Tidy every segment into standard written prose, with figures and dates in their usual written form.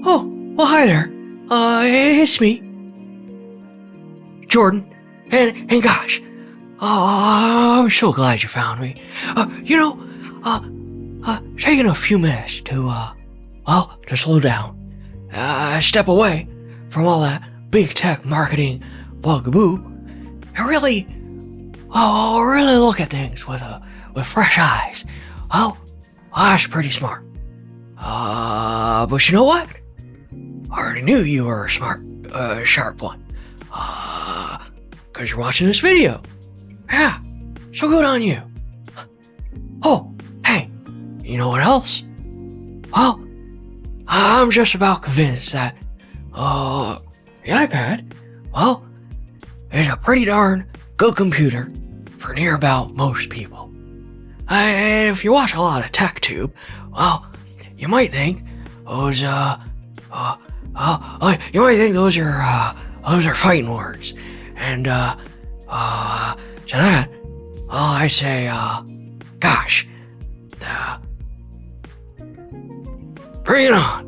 Oh, well, hi there. It's me, Jordan. And gosh, I'm so glad you found me. Taking a few minutes to slow down. Step away from all that big tech marketing bugaboo and really look at things with fresh eyes. Well, that's pretty smart. But you know what? I already knew you were a smart, sharp one. Cause you're watching this video. Yeah, so good on you. Oh, hey, you know what else? Well, I'm just about convinced that, the iPad, well, is a pretty darn good computer for near about most people. And if you watch a lot of TechTube, well, you might think those are fighting words. And, to that, I'd say, gosh, bring it on.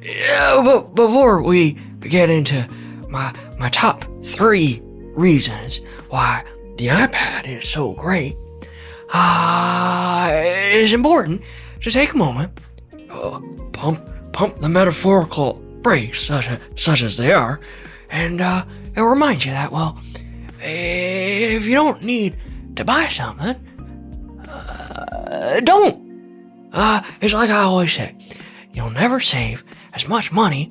Yeah, but before we get into my top 3 reasons why the iPad is so great, it's important to take a moment, pump the metaphorical brakes, such as they are, and remind you that, well, if you don't need to buy something, don't. It's like I always say, you'll never save as much money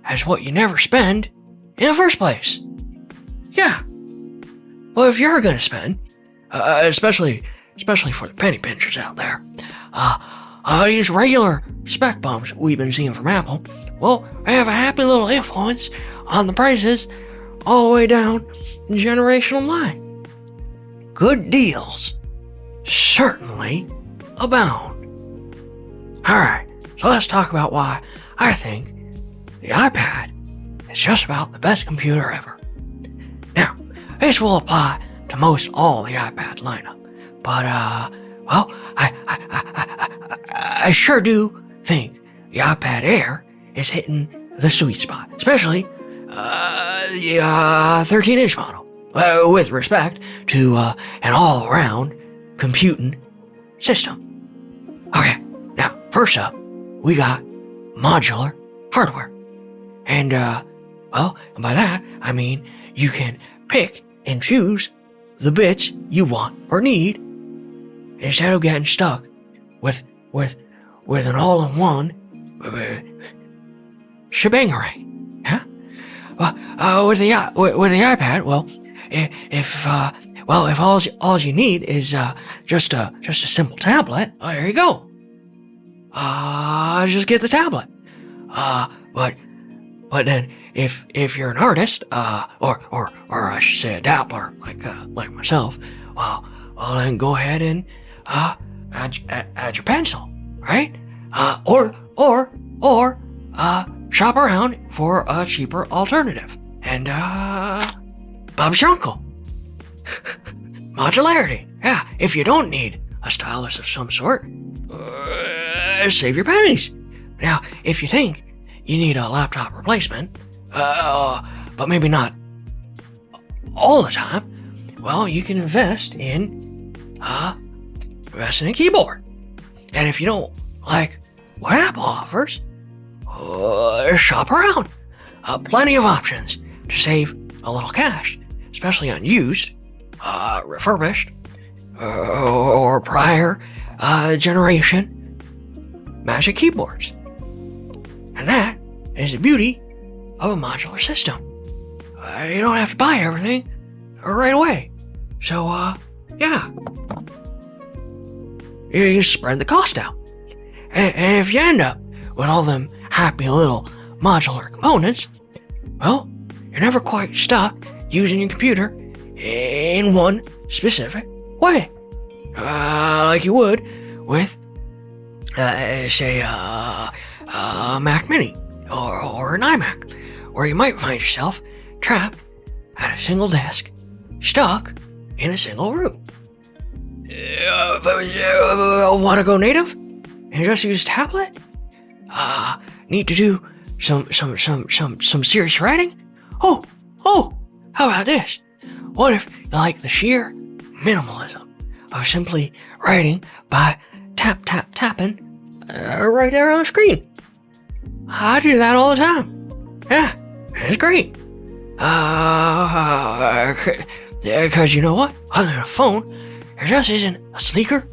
as what you never spend in the first place. Yeah. Well, if you're gonna spend, especially for the penny pinchers out there, these regular spec bumps we've been seeing from Apple, well, they have a happy little influence on the prices all the way down the generational line. Good deals certainly abound. Alright, so let's talk about why I think the iPad is just about the best computer ever. Now, this will apply to most all the iPad lineup, but well, I sure do think the iPad Air is hitting the sweet spot, especially the 13-inch model, with respect to an all-around computing system. Okay, now first up, we got modular hardware, and by that I mean you can pick and choose the bits you want or need instead of getting stuck with an all-in-one shebangery. Yeah. With the iPad, if all you need is just a simple tablet, there you go. Just get the tablet. But then if you're an artist, or I should say a dabbler like myself, well then go ahead and add your pencil, right? Or shop around for a cheaper alternative. And Bob's your uncle. Modularity. Yeah, if you don't need a stylus of some sort, save your pennies. Now, if you think you need a laptop replacement, but maybe not all the time, well, you can invest in a keyboard. And if you don't like what Apple offers, shop around. Plenty of options to save a little cash, especially on used, refurbished, or prior generation Magic keyboards. And that is the beauty of a modular system. You don't have to buy everything right away. So, yeah. You spread the cost out. And if you end up with all them happy little modular components, well, you're never quite stuck using your computer in one specific way. Like you would with, say, a Mac Mini or an iMac, where you might find yourself trapped at a single desk, stuck in a single room. Want to go native and just use tablet? Need to do some serious writing? Oh, how about this? What if you like the sheer minimalism of simply writing by tapping right there on the screen? I do that all the time. Yeah, it's great. Because you know what? Other than a phone, there just isn't a sleeker,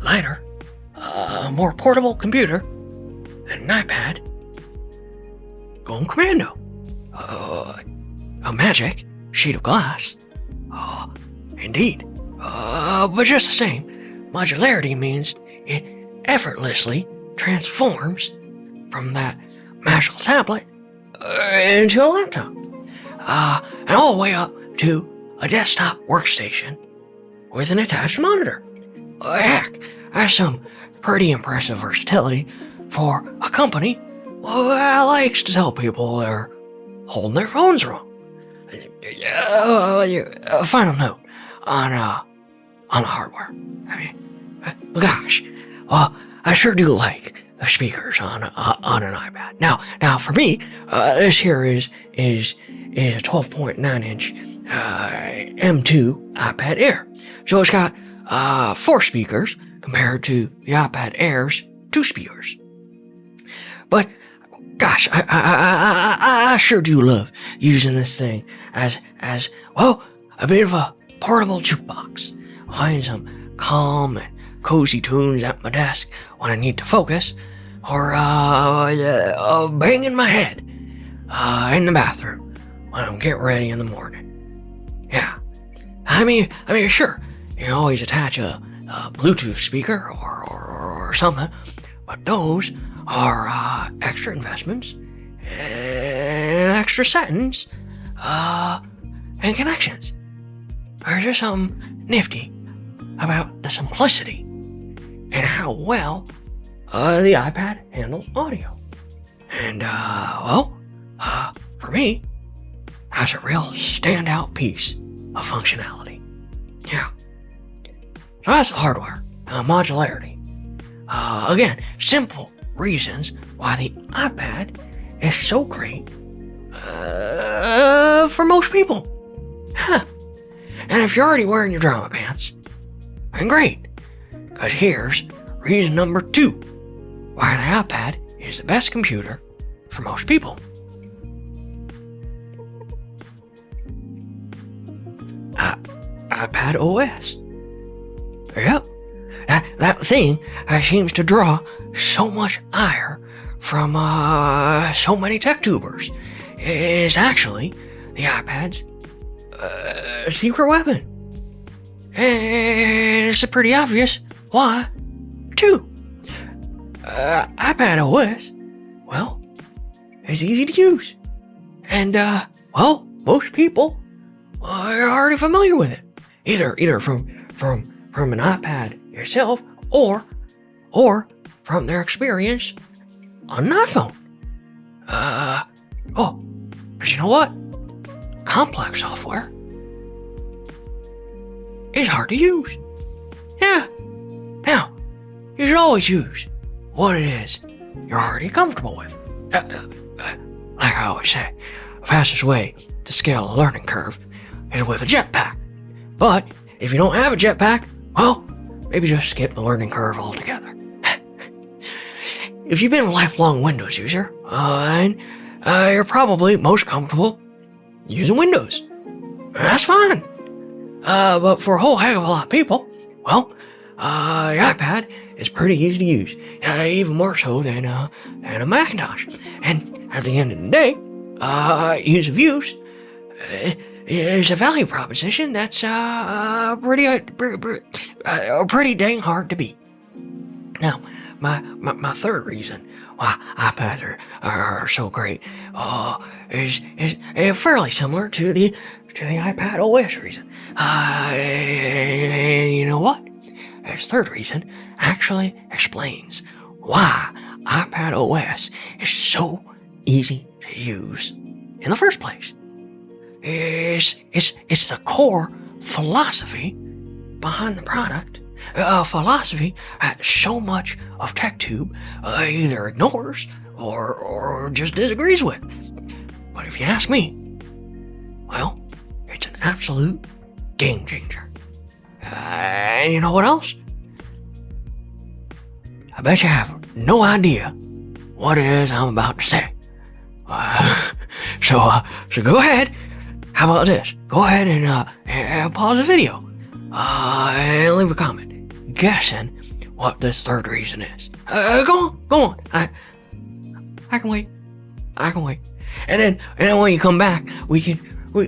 lighter, more portable computer than an iPad going commando. A magic sheet of glass. Indeed. But just the same, modularity means it effortlessly transforms from that magical tablet into a laptop. And all the way up to a desktop workstation with an attached monitor. Heck, that's some pretty impressive versatility for a company that likes to tell people they're holding their phones wrong. Final note on the hardware. I mean, gosh, well, I sure do like the speakers on an iPad. Now for me, this here is a 12.9 inch M2 iPad Air. So it's got 4 speakers compared to the iPad Air's 2 speakers. But gosh, I sure do love using this thing as well, a bit of a portable jukebox. Playing some calm and cozy tunes at my desk when I need to focus, or banging my head in the bathroom when I'm getting ready in the morning. Yeah, I mean, sure, you can always attach a Bluetooth speaker or something, but those are extra investments and extra settings and connections. There's just something nifty about the simplicity and how well the iPad handles audio. And, for me, that's a real standout piece of functionality. Yeah. So that's the hardware, modularity. Again, simple reasons why the iPad is so great for most people. Huh. And if you're already wearing your drama pants, then great, because here's reason number 2 why the iPad is the best computer for most people. iPadOS. Yep, that thing seems to draw so much ire from so many tech tubers is actually the iPad's secret weapon. And it's pretty obvious why, too. iPadOS, well, it's easy to use. And, most people are already familiar with it. Either from an iPad yourself or from their experience on an iPhone. But you know what? Complex software is hard to use. Yeah. Now, you should always use what it is you're already comfortable with. Like I always say, the fastest way to scale a learning curve is with a jetpack. But if you don't have a jetpack, well, maybe just skip the learning curve altogether. If you've been a lifelong Windows user, then you're probably most comfortable using Windows. That's fine. But for a whole heck of a lot of people, well, the iPad is pretty easy to use, even more so than a Macintosh. And at the end of the day, ease of use is a value proposition that's pretty dang hard to beat. Now, my third reason why iPads are so great is fairly similar to the iPadOS reason. And you know what? This third reason actually explains why iPadOS is so easy to use in the first place. It's the core philosophy behind the product philosophy that so much of TechTube either ignores or just disagrees with. But if you ask me, well, it's an absolute game changer. And you know what else? I bet you have no idea what it is I'm about to say. So go ahead. How about this? Go ahead and pause the video and leave a comment guessing what this third reason is. Go on. I can wait. And then when you come back, we can go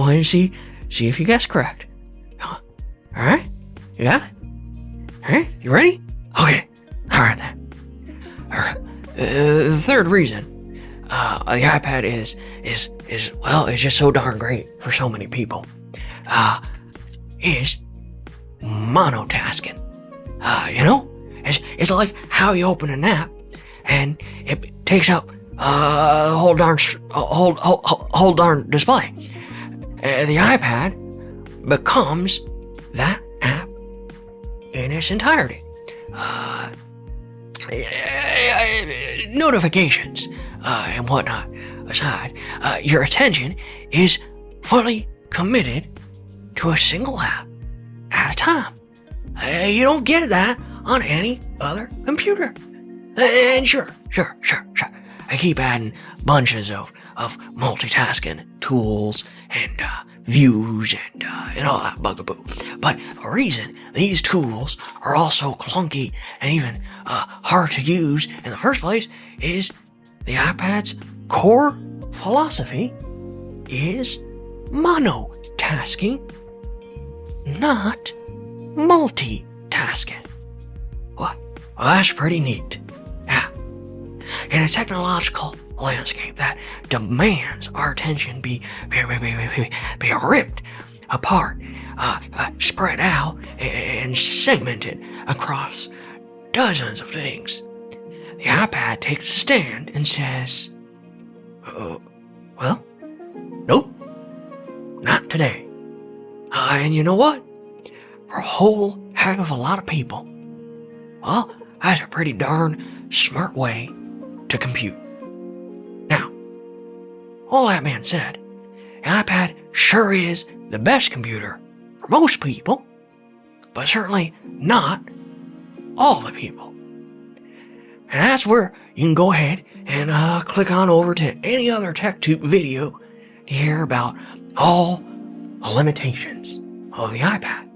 ahead and see if you guess correct. All right, you got it. All right, you ready? Okay. All right then. All right. The third reason the iPad is it's just so darn great for so many people. Is monotasking. It's like how you open an app and it takes up the whole darn display. The iPad becomes that app in its entirety. Notifications and whatnot aside, your attention is fully committed to a single app at a time. You don't get that on any other computer. And sure, I keep adding bunches of multitasking tools and views and all that bugaboo. But the reason these tools are all so clunky and even hard to use in the first place is the iPad's core philosophy is monotasking, not multitasking. Well, that's pretty neat. Yeah. In a technological landscape that demands our attention be ripped apart, spread out, and segmented across dozens of things, the iPad takes a stand and says, well, nope, not today. And you know what? For a whole heck of a lot of people, well, that's a pretty darn smart way to compute. Now, all that being said, the iPad sure is the best computer for most people, but certainly not all the people. And that's where you can go ahead and click on over to any other TechTube video to hear about all the limitations of the iPad.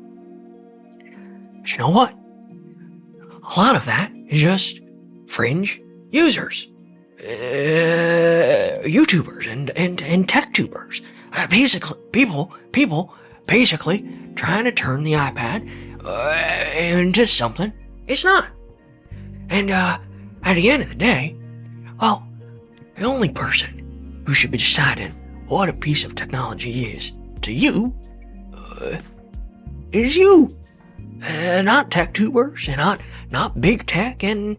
But you know what? A lot of that is just fringe users, YouTubers and TechTubers. Basically, people basically trying to turn the iPad into something it's not. And at the end of the day, well, the only person who should be deciding what a piece of technology is to you is you. Not TechTubers, and not big tech, and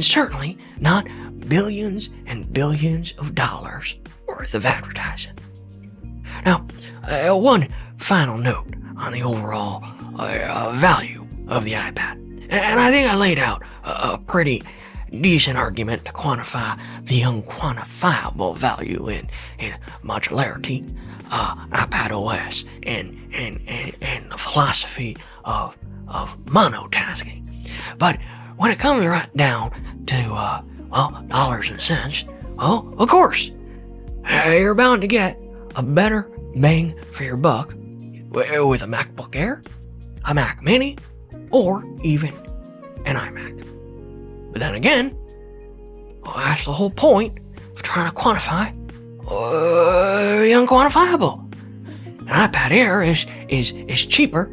certainly not billions and billions of dollars worth of advertising. Now, one final note on the overall value of the iPad, and I think I laid out a pretty decent argument to quantify the unquantifiable value in modularity, iPadOS, and the philosophy of monotasking. But when it comes right down to dollars and cents, well, of course, you're bound to get a better bang for your buck with a MacBook Air, a Mac Mini, or even an iMac. But then again, well, that's the whole point of trying to quantify the unquantifiable. An iPad Air is cheaper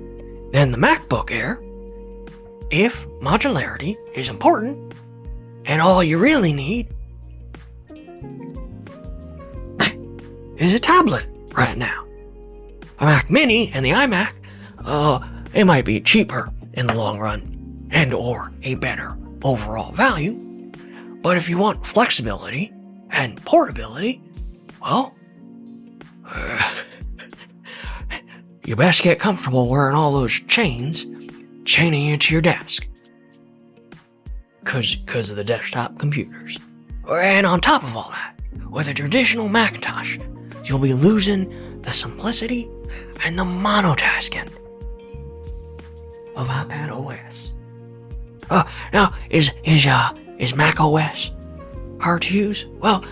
than the MacBook Air if modularity is important, and all you really need is a tablet right now. A Mac Mini and the iMac, it might be cheaper in the long run and or a better overall value, but if you want flexibility and portability, well, you best get comfortable wearing all those chains chaining you to your desk. Because of the desktop computers. And on top of all that, with a traditional Macintosh, you'll be losing the simplicity and the monotasking of iPadOS. Now, is macOS hard to use? Well,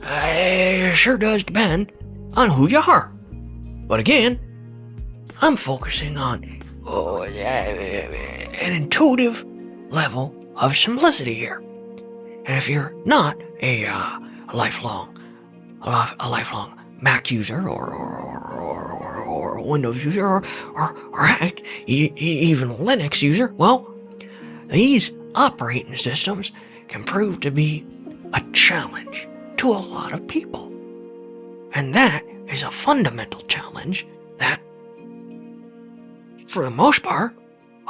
it sure does depend on who you are. But again, I'm focusing on an intuitive level of simplicity here. And if you're not a lifelong Mac user or Windows user or heck, even Linux user, well, these operating systems can prove to be a challenge to a lot of people. And that is a fundamental challenge that, for the most part,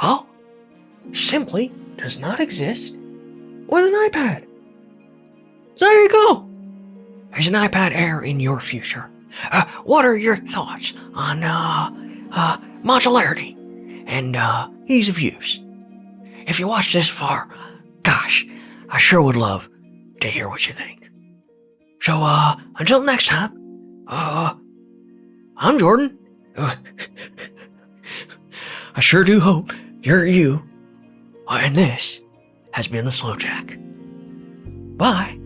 well, simply does not exist with an iPad. So there you go. There's an iPad Air in your future. What are your thoughts on modularity and ease of use? If you watched this far, gosh, I sure would love to hear what you think. So until next time, I'm Jordan. I sure do hope you're you. And this has been the Slow Jack. Bye.